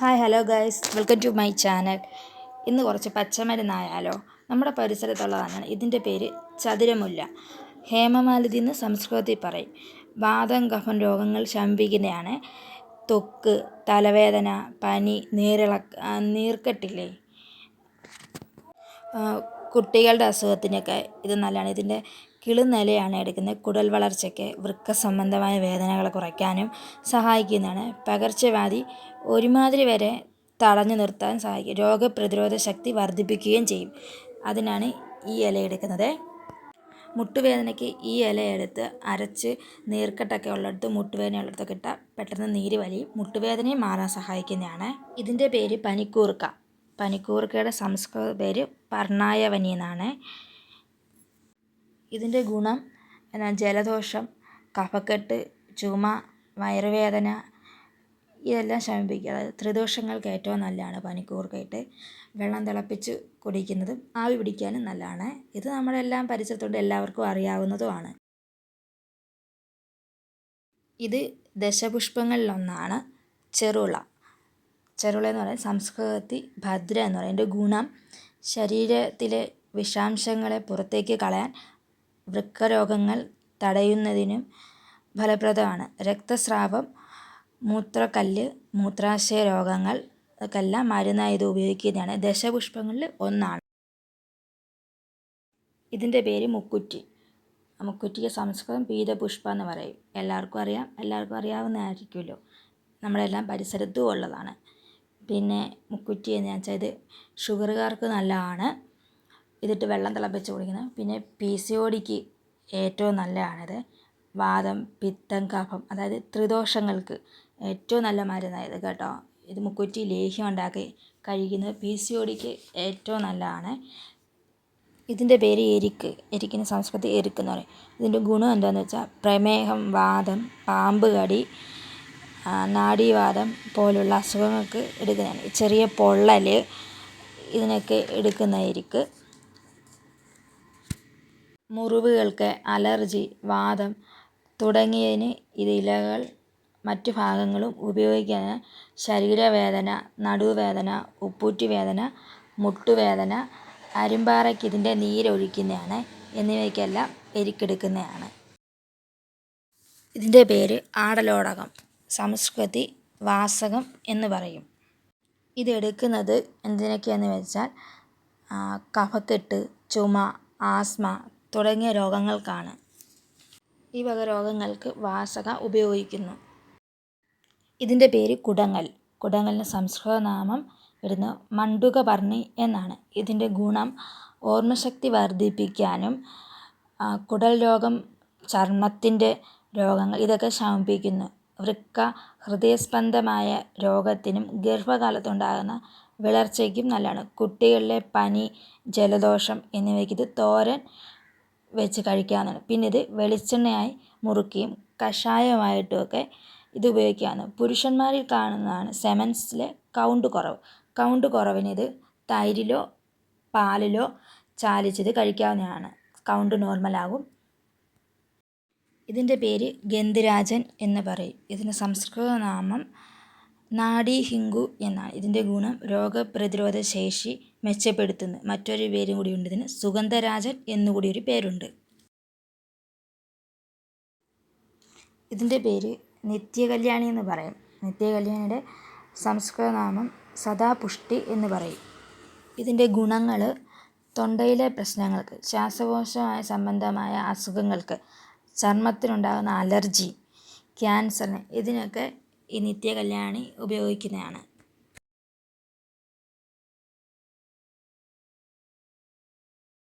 Hi hello guys, welcome to my channel. ഇന്ന് കുറച്ച് പച്ചമരുന്നായാലോ. നമ്മുടെ പരിസരത്തുള്ളതാണ്. ഇതിൻ്റെ പേര് ചതുരമുല്ല. ഹേമമാലതി എന്ന് സംസ്കൃതത്തിൽ പറയും. വാതം കഫം രോഗങ്ങൾ ശമിപ്പിക്കുന്നതാണ്. ത്വക്ക്, തലവേദന, പനി, നീർക്കെട്ടില്ലേ, കുട്ടികളുടെ അസുഖത്തിനൊക്കെ ഇത് നല്ലതാണ്. ഇതിൻ്റെ കിളുനിലയാണ് എടുക്കുന്നത്. കുടൽ വളർച്ചയ്ക്ക്, വൃക്ക സംബന്ധമായ വേദനകൾ കുറയ്ക്കാനും സഹായിക്കുന്നതാണ്. പകർച്ചവ്യാധി ഒരുമാതിരി വരെ തടഞ്ഞു നിർത്താൻ സഹായിക്കും. രോഗപ്രതിരോധ ശക്തി വർദ്ധിപ്പിക്കുകയും ചെയ്യും. അതിനാണ് ഈ ഇല എടുക്കുന്നത്. മുട്ടുവേദനയ്ക്ക് ഈ ഇല എടുത്ത് അരച്ച് നീർക്കെട്ടൊക്കെ ഉള്ളിടത്ത്, മുട്ടുവേദന ഉള്ളിടത്തൊക്കെ ഇട്ടാൽ പെട്ടെന്ന് നീര് വലിയും. മുട്ടുവേദനയും മാറാൻ സഹായിക്കുന്നതാണ്. ഇതിൻ്റെ പേര് പനിക്കൂർക്ക. പനിക്കൂർക്കയുടെ സംസ്കൃത പേര് പർണായവനി എന്നാണ്. ഇതിൻ്റെ ഗുണം ജലദോഷം, കഫക്കെട്ട്, ചുമ, വയറുവേദന ഇതെല്ലാം ശമിപ്പിക്കുക. അതായത് ത്രിദോഷങ്ങൾക്ക് ഏറ്റവും നല്ലതാണ് പനിക്കൂർക്കയിട്ട്. വെള്ളം തിളപ്പിച്ച് കുടിക്കുന്നതും ആവി പിടിക്കാനും നല്ലതാണ്. ഇത് നമ്മളെല്ലാം പരിസരത്തുണ്ട്, എല്ലാവർക്കും അറിയാവുന്നതുമാണ്. ഇത് ദശപുഷ്പങ്ങളിലൊന്നാണ് ചെറുള. ചെറുള എന്ന് പറയുന്നത് സംസ്കൃതത്തിൽ ഭദ്ര എന്ന് പറയും. അതിൻ്റെ ഗുണം ശരീരത്തിലെ വിഷാംശങ്ങളെ പുറത്തേക്ക് കളയാൻ, വൃക്കരോഗങ്ങൾ തടയുന്നതിനും ഫലപ്രദമാണ്. രക്തസ്രാവം, മൂത്രക്കല്ല്, മൂത്രാശയ രോഗങ്ങൾക്കെല്ലാം മരുന്നായി ഇത് ഉപയോഗിക്കുന്നതാണ്. ദശപുഷ്പങ്ങളിൽ ഒന്നാണ്. ഇതിൻ്റെ പേര് മുക്കുറ്റി. മുക്കുറ്റിക്ക് സംസ്കൃതം പീതപുഷ്പ എന്ന് പറയും. എല്ലാവർക്കും അറിയാവുന്നതായിരിക്കുമല്ലോ. നമ്മളെല്ലാം പരിസരത്തും ഉള്ളതാണ്. പിന്നെ മുക്കുറ്റി എന്ന് വെച്ചാൽ ഇത് ഷുഗറുകാർക്ക് നല്ലതാണ്. ഇതിട്ട് വെള്ളം തിളപ്പിച്ച് കുടിക്കുന്നത്. പിന്നെ PCODക്ക് ഏറ്റവും നല്ലതാണിത്. വാതം, പിത്തം, കഫം, അതായത് ത്രിദോഷങ്ങൾക്ക് ഏറ്റവും നല്ല മരുന്നായത് കേട്ടോ. ഇത് മുക്കുറ്റി ലേഹ്യം ഉണ്ടാക്കി കഴിക്കുന്നത് PCODക്ക് ഏറ്റവും നല്ലതാണ്. ഇതിൻ്റെ പേര് എരിക്ക്. എരിക്കിന് സംസ്കൃതത്തിൽ എരിക്ക് എന്ന് പറയും. ഇതിൻ്റെ ഗുണം എന്താണെന്ന് വെച്ചാൽ പ്രമേഹം, വാതം, പാമ്പ് കടി, നാഡീവാതം പോലുള്ള അസുഖങ്ങൾക്ക് എടുക്കുന്നതാണ്. ചെറിയ പൊള്ളൽ ഇതിനൊക്കെ എടുക്കുന്ന എരിക്ക്. മുറിവുകൾക്ക്, അലർജി, വാതം തുടങ്ങിയതിന് ഇത് ഇലകൾ മറ്റു ഭാഗങ്ങളും ഉപയോഗിക്കാൻ. ശരീരവേദന, നടുവേദന, ഉപ്പൂറ്റി വേദന, മുട്ടുവേദന, അരിമ്പാറയ്ക്ക് ഇതിൻ്റെ നീരൊഴിക്കുന്നതാണ് എന്നിവയ്ക്കെല്ലാം എരിക്കെടുക്കുന്നതാണ്. ഇതിൻ്റെ പേര് ആടലോടകം. സംസ്കൃതത്തിൽ വാസകം എന്ന് പറയും. ഇതെടുക്കുന്നത് എന്തിനൊക്കെയാണെന്ന് വെച്ചാൽ കഫക്കെട്ട്, ചുമ, ആസ്മ തുടങ്ങിയ രോഗങ്ങൾക്കാണ്. ഈ വക രോഗങ്ങൾക്ക് വാസക ഉപയോഗിക്കുന്നു. ഇതിൻ്റെ പേര് കുടങ്ങൽ. കുടങ്ങലിന് സംസ്കൃത നാമം വരുന്നത് മണ്ഡുകപർണി എന്നാണ്. ഇതിൻ്റെ ഗുണം ഓർമ്മശക്തി വർദ്ധിപ്പിക്കാനും, കുടൽ രോഗം, ചർമ്മത്തിൻ്റെ രോഗങ്ങൾ ഇതൊക്കെ ശമിപ്പിക്കുന്നു. വൃക്ക, ഹൃദയസ്പന്ദമായ രോഗത്തിനും ഗർഭകാലത്തുണ്ടാകുന്ന വിളർച്ചയ്ക്കും നല്ലതാണ്. കുട്ടികളിലെ പനി, ജലദോഷം എന്നിവയ്ക്ക് ഇത് തോരൻ വെച്ച് കഴിക്കാവുന്നതാണ്. പിന്നെ ഇത് വെളിച്ചെണ്ണയായി മുറുക്കിയും കഷായമായിട്ടുമൊക്കെ ഇത് ഉപയോഗിക്കാവുന്നതാണ്. പുരുഷന്മാരിൽ കാണുന്നതാണ് സെമൻസിലെ കൗണ്ട് കുറവിന് ഇത് തൈരിലോ പാലിലോ ചാലിച്ചത് കഴിക്കാവുന്നതാണ്. കൗണ്ട് നോർമലാകും. ഇതിൻ്റെ പേര് ഗന്ധരാജൻ എന്ന് പറയും. ഇതിന് സംസ്കൃത നാമം നാഡീഹിംഗു എന്നാണ്. ഇതിൻ്റെ ഗുണം രോഗപ്രതിരോധ ശേഷി മെച്ചപ്പെടുത്തുന്നു. മറ്റൊരു പേരും കൂടി ഉണ്ട് ഇതിന്, സുഗന്ധരാജൻ എന്നുകൂടി ഒരു പേരുണ്ട്. ഇതിൻ്റെ പേര് നിത്യകല്യാണി എന്ന് പറയും. നിത്യകല്യാണിയുടെ സംസ്കൃത നാമം സദാപുഷ്ടി എന്ന് പറയും. ഇതിൻ്റെ ഗുണങ്ങൾ തൊണ്ടയിലെ പ്രശ്നങ്ങൾക്ക്, ശ്വാസകോശമായ സംബന്ധമായ അസുഖങ്ങൾക്ക്, ചർമ്മത്തിനുണ്ടാകുന്ന അലർജി, ക്യാൻസറിന് ഇതിനൊക്കെ ഈ നിത്യകല്യാണി ഉപയോഗിക്കുന്നതാണ്.